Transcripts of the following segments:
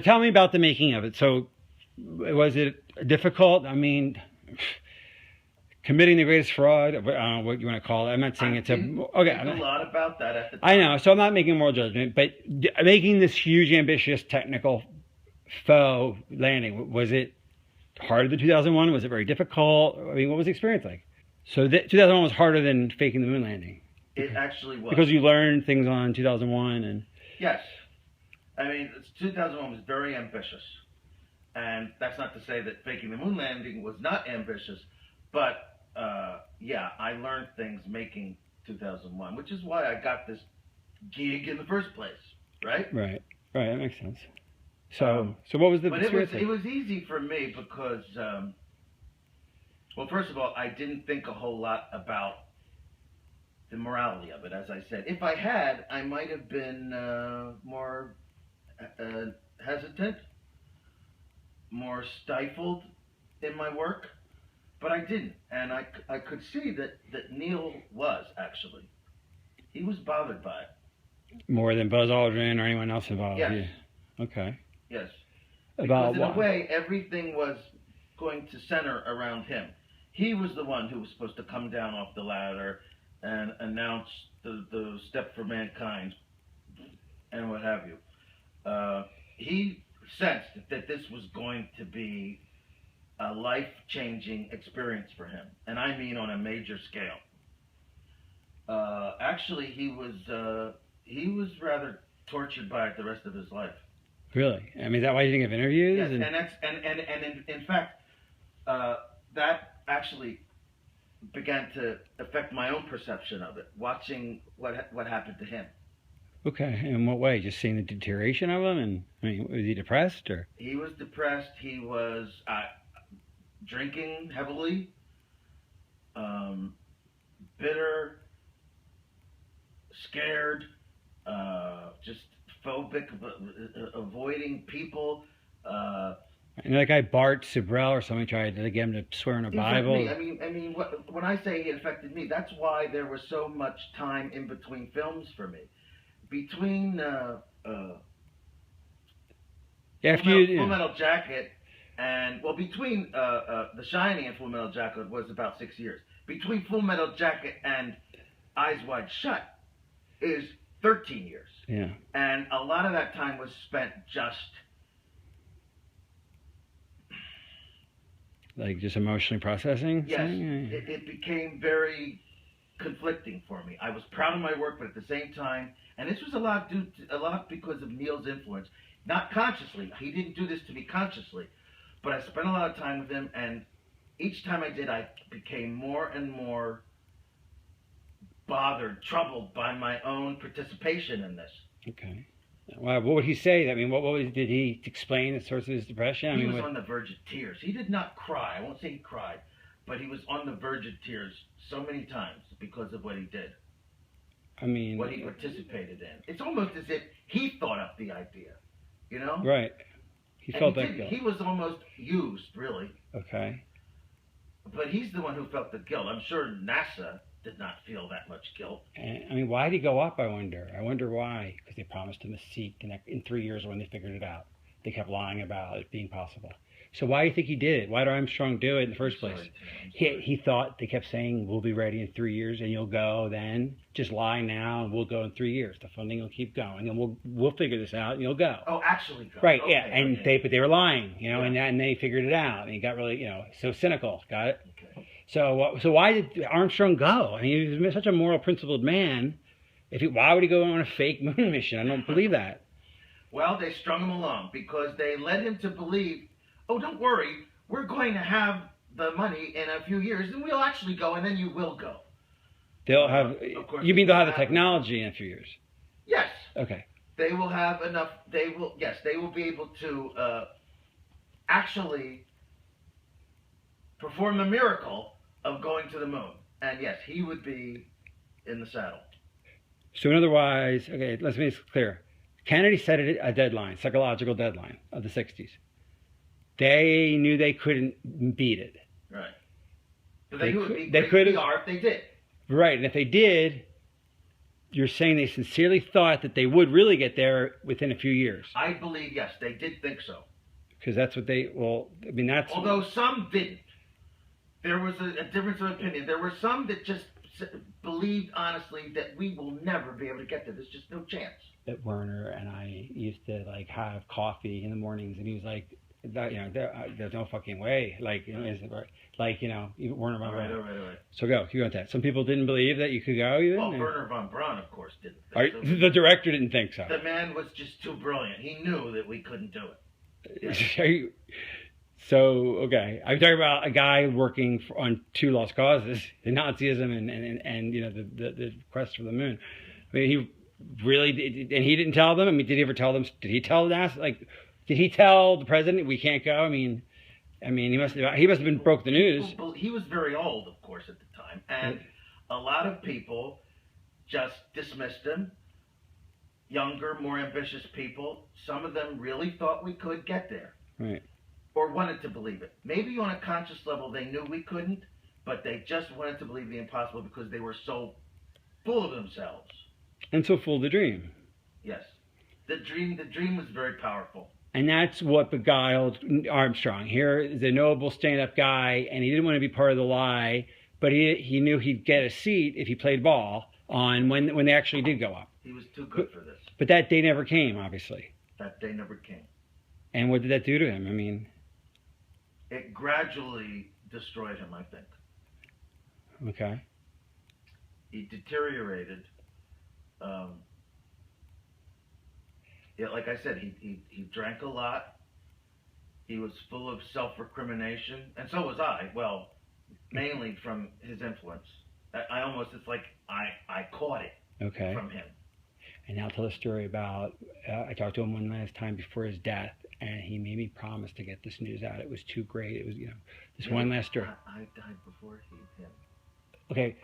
tell me about the making of it. So was it difficult? I mean, committing the greatest fraud, I don't know what you want to call it. I'm not saying it's a... Okay. A lot about that at the time. I know, so I'm not making a moral judgment, but making this huge, ambitious, technical faux landing, was it harder than 2001? Was it very difficult? I mean, what was the experience like? So 2001 was harder than faking the moon landing. It actually was. Because you learned things on 2001 and... Yes. I mean, 2001 was very ambitious. And that's not to say that faking the moon landing was not ambitious, but yeah, I learned things making 2001, which is why I got this gig in the first place, right? Right, that makes sense. So what was the experience? But it was easy for me because, well, first of all, I didn't think a whole lot about the morality of it, as I said. If I had, I might have been more hesitant, more stifled in my work, but I didn't. And I could see that Neil was, actually. He was bothered by it. More than Buzz Aldrin or anyone else involved? Yes. Yeah. Okay. Yes. About because in a way, everything was going to center around him. He was the one who was supposed to come down off the ladder and announce the step for mankind and what have you. He sensed that this was going to be a life-changing experience for him, and I mean on a major scale. Actually, he was rather tortured by it the rest of his life. Really? I mean, is that why you didn't give interviews? Yes, and in fact, that actually began to affect my own perception of it, watching what happened to him. Okay, in what way? Just seeing the deterioration of him? And I mean, was he depressed or? He was depressed. He was drinking heavily, bitter, scared, just phobic, avoiding people. And that guy Bart Sibrel or somebody tried to get him to swear in a Bible. I mean, when I say he affected me, that's why there was so much time in between films for me. Between Full Metal Jacket and, well, between The Shining and Full Metal Jacket was about 6 years. Between Full Metal Jacket and Eyes Wide Shut is 13 years. Yeah. And a lot of that time was spent just... Like just emotionally processing? Yes. It became very conflicting for me. I was proud of my work, but at the same time, and this was a lot because of Neil's influence. Not consciously. He didn't do this to me consciously. But I spent a lot of time with him, and each time I did, I became more and more bothered, troubled by my own participation in this. Okay. Wow, what would he say? I mean, did he explain the source of his depression? He was on the verge of tears. He did not cry. I won't say he cried, but he was on the verge of tears so many times because of what he did. I mean, what he participated in. It's almost as if he thought up the idea, you know? Right. He felt that guilt. He was almost used, really. Okay. But he's the one who felt the guilt. I'm sure NASA did not feel that much guilt. And, I mean, why did he go up, I wonder? I wonder why. Because they promised him a seat in 3 years when they figured it out. They kept lying about it being possible. So why do you think he did it? Why did Armstrong do it in the first place? He thought, they kept saying, we'll be ready in 3 years and you'll go then. Just lie now and we'll go in 3 years. The funding will keep going and we'll figure this out and you'll go. Oh, actually go. Right, okay, yeah. And but they were lying, you know, and they figured it out. And he got really, you know, so cynical. Got it? Okay. So why did Armstrong go? I mean, he was such a moral, principled man. Why would he go on a fake moon mission? I don't believe that. Well, they strung him along because they led him to believe, oh, don't worry, we're going to have the money in a few years, and we'll actually go, and then you will go. They'll have. You mean they'll have the technology in a few years? Yes. Okay. They will have enough. They will. Yes, they will be able to actually perform the miracle of going to the moon. And yes, he would be in the saddle. So, in other words, okay, let's make this clear. Kennedy set a deadline, psychological deadline of the 60s. They knew they couldn't beat it. Right. But they could. They could if they did. Right, and if they did, you're saying they sincerely thought that they would really get there within a few years. I believe, yes, they did think so. Because that's what they, well, I mean, that's... Although some didn't. There was a difference of opinion. There were some that just believed honestly that we will never be able to get there. There's just no chance. That Werner and I used to like have coffee in the mornings, and he was like, there's no fucking way. Like, even Werner von Braun. All right. So go, you got that. Some people didn't believe that you could go, even? Well, Werner von Braun, of course, didn't think so. The director didn't think so. The man was just too brilliant. He knew that we couldn't do it. Yeah. So, okay. I'm talking about a guy working on two lost causes, the Nazism and the quest for the moon. I mean, he really did, and he didn't tell them? I mean, did he ever tell them? Did he tell NASA? Like, did he tell the president we can't go? I mean, he must have been broke the news. He was very old, of course, at the time, and a lot of people just dismissed him. Younger, more ambitious people, some of them really thought we could get there. Right. Or wanted to believe it. Maybe on a conscious level they knew we couldn't, but they just wanted to believe the impossible because they were so full of themselves. And so full of the dream. Yes. The dream was very powerful. And that's what beguiled Armstrong. Here is a noble stand-up guy, and he didn't want to be part of the lie, but he knew he'd get a seat if he played ball on when they actually did go up. He was too good for this. But that day never came, obviously. That day never came. And what did that do to him? I mean... It gradually destroyed him, I think. Okay. He deteriorated. Like I said, he drank a lot. He was full of self-recrimination. And so was I. Well, mainly from his influence. It's like I caught it from him. And now tell a story about, I talked to him one last time before his death, and he made me promise to get this news out. It was too great. It was, this one last story. I died before him. Okay,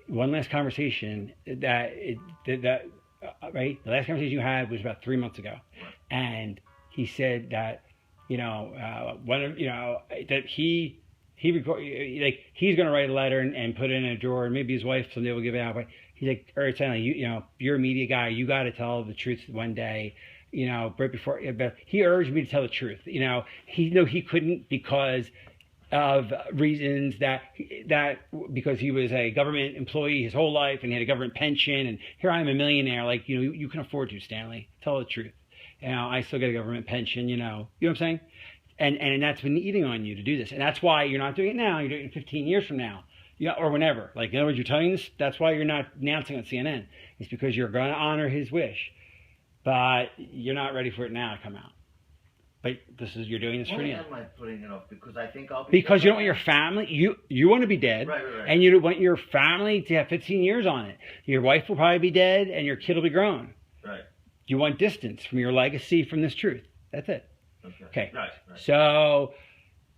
one last conversation right? The last conversation you had was about 3 months ago. Right. And he said that, that he's going to write a letter and put it in a drawer, and maybe his wife someday will give it out, but he's like, all right, Stanley, you're a media guy. You got to tell the truth one day, right before. But he urged me to tell the truth. He couldn't because of reasons because he was a government employee his whole life and he had a government pension. And here I am, a millionaire. Like, you can afford to, Stanley. Tell the truth. I still get a government pension. You know what I'm saying? And that's been eating on you to do this. And that's why you're not doing it now. You're doing it 15 years from now. Or whenever. Like, in other words, you're telling this, that's why you're not announcing on CNN. It's because you're going to honor his wish. But you're not ready for it now to come out. But you're doing this for Neil. Why am I putting it off? Because I think I'll be... Because you don't want your family, you want to be dead. Right. And you want your family to have 15 years on it. Your wife will probably be dead and your kid will be grown. Right. You want distance from your legacy from this truth. That's it. Okay. Right. So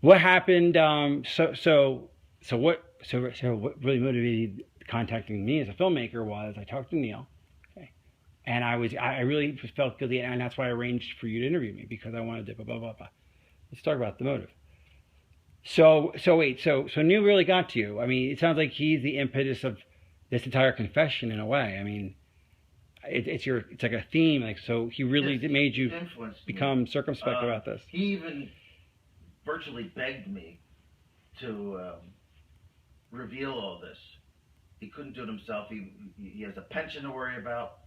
what happened, so what really motivated contacting me as a filmmaker was I talked to Neil, and I really felt guilty, and that's why I arranged for you to interview me, because I wanted to blah blah blah. Let's talk about the motive. So Neil really got to you. I mean, it sounds like he's the impetus of this entire confession in a way. I mean, it's like a theme. Like, so he really made you become circumspect about this. He even virtually begged me to reveal all this. He couldn't do it himself. He has a pension to worry about.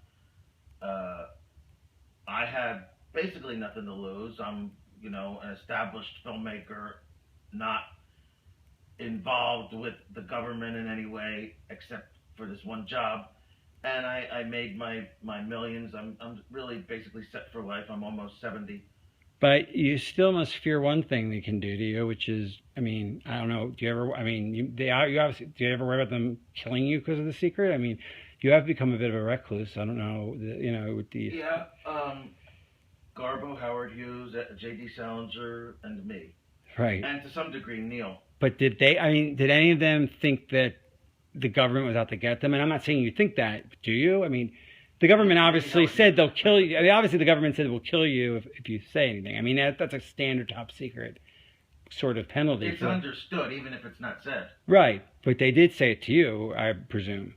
I had basically nothing to lose. I'm, an established filmmaker, not involved with the government in any way except for this one job. And I made my millions. I'm really basically set for life. I'm almost 70. But you still must fear one thing they can do to you, which is, I mean, I don't know. Do you ever? I mean, do you ever worry about them killing you because of the secret? I mean, you have become a bit of a recluse. I don't know. With the Garbo, Howard Hughes, J.D. Salinger, and me. Right. And to some degree, Neil. But did any of them think that the government was out to get them? And I'm not saying you think that, do you? I mean, the government obviously said they'll kill you. I mean, obviously the government said it will kill you if you say anything. I mean, that's a standard top secret sort of penalty. It's understood, even if it's not said. Right. But they did say it to you, I presume.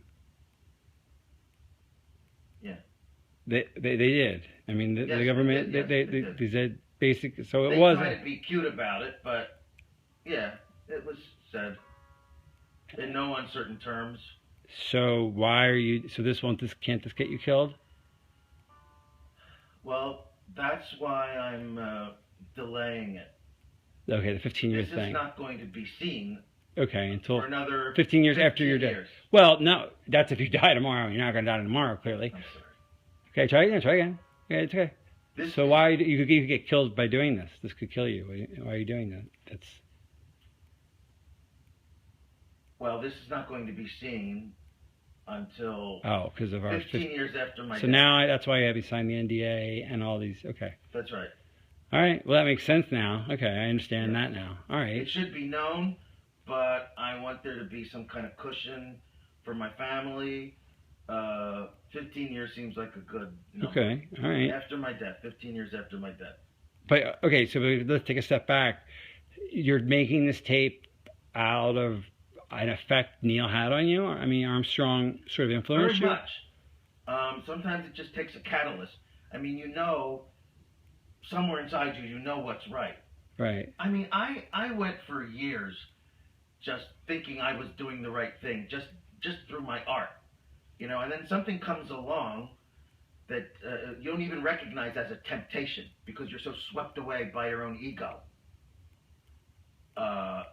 They did. I mean, the Yes, government, they did. they said basic, so it They was. tried to be cute about it, but yeah, it was said in no uncertain terms. So why are you, so can't this get you killed? Well, that's why I'm delaying it. Okay, the 15 years This thing. is not going to be seen Okay, until for another 15 years after you're dead. Well, no, that's if you die tomorrow. You're not going to die tomorrow, clearly. I'm sorry. Okay, try again. Okay, it's okay. So why, you could get killed by doing this. This could kill you. Why are you doing that? That's... Well, this is not going to be seen until because of our 15 years after my So death. now that's why you have to sign the NDA and all these. Okay. That's right. All right. Well, that makes sense now. Okay, I understand that now. All right. It should be known, but I want there to be some kind of cushion for my family. 15 years seems like a good number. Okay. All right. After my death, 15 years after my death. But okay, so let's take a step back. You're making this tape out of an effect Neil had on you? I mean, Armstrong sort of influenced Very you? much. Sometimes it just takes a catalyst. I mean, you know, somewhere inside you, you know what's right. Right. I mean, I went for years just thinking I was doing the right thing, just through my art, you know, and then something comes along that you don't even recognize as a temptation because you're so swept away by your own ego.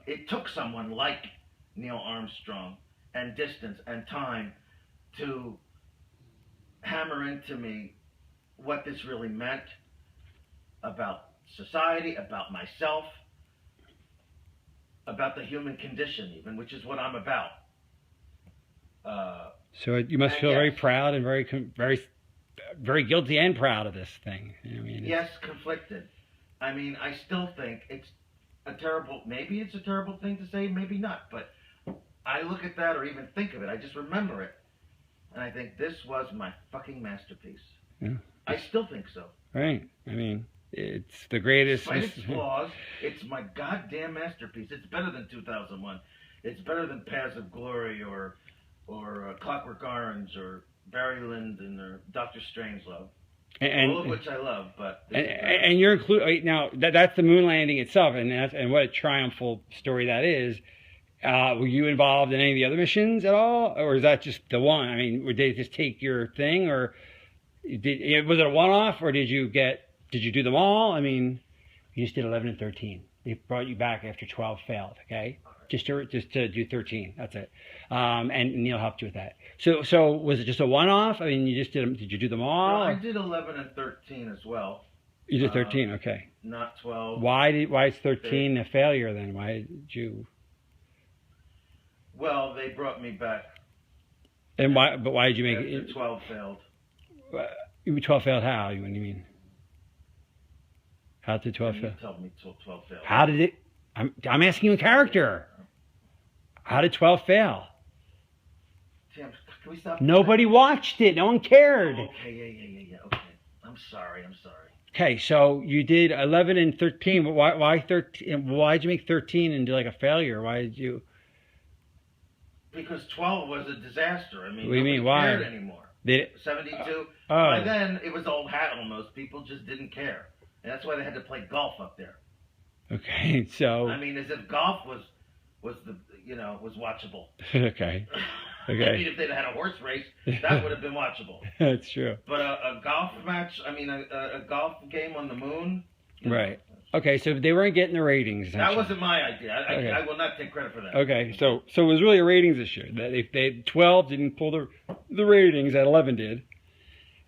It took someone like Neil Armstrong and distance and time to hammer into me what this really meant about society, about myself, about the human condition even, which is what I'm about. So you must feel very proud and very guilty and proud of this thing. I mean, yes, conflicted. I mean, I still think it's maybe it's a terrible thing to say, maybe not, but I look at that or even think of it, I just remember it, and I think this was my fucking masterpiece. Yeah. I still think so. Right. I mean, it's the greatest. Despite its flaws, it's my goddamn masterpiece. It's better than 2001. It's better than Paths of Glory or Clockwork Orange or Barry Lyndon or Dr. Strangelove. All of which I love, but and you're included now. That's the moon landing itself, and what a triumphal story that is. Were you involved in any of the other missions at all, or is that just the one? I mean, did they just take your thing, or was it a one-off, or did you do them all? I mean, you just did 11 and 13. They brought you back after 12 failed. Okay, just to do 13. That's it. And Neil helped you with that. So was it just a one-off? I mean, you just did them. Did you do them all? No, I did 11 and 13 as well. You did 13. Okay. Not 12. Why is 13 a failure then? Why did you? Well, they brought me back. And why? But why did you make it? 12 failed. 12 failed how? What do you mean? How did 12 fail? You told me 12 failed. How did it? I'm asking you in character. How did 12 fail? Tim, can we stop? Nobody watched it. No one cared. Oh, okay, yeah. Okay. I'm sorry. Okay, so you did 11 and 13, but why 13? Why did you make 13 and do like a failure? Why did you? Because 12 was a disaster. I mean, what do you mean? Why? Cared Anymore. 72. By then, it was old hat almost. People just didn't care, and that's why they had to play golf up there. Okay, so. I mean, as if golf was watchable. Okay. I mean, if they'd had a horse race, that would have been watchable. That's true. But a golf match, I mean, a golf game on the moon. Right. Okay, so they weren't getting the ratings. That wasn't my idea. I will not take credit for that. Okay, so it was really a ratings issue. That if they 12 didn't pull the ratings that 11 did,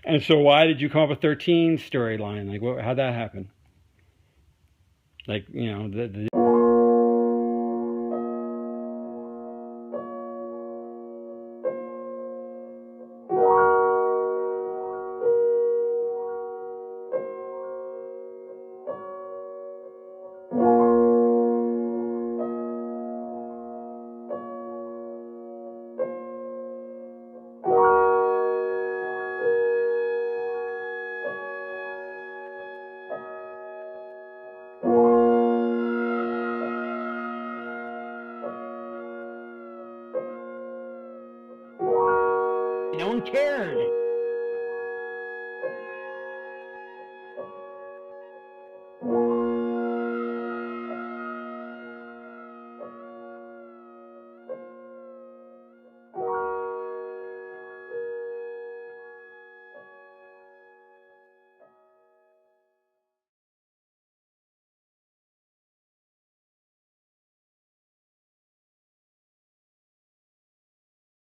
and so why did you come up with 13 storyline? Like, how'd that happen? Like, you know, the no one cared.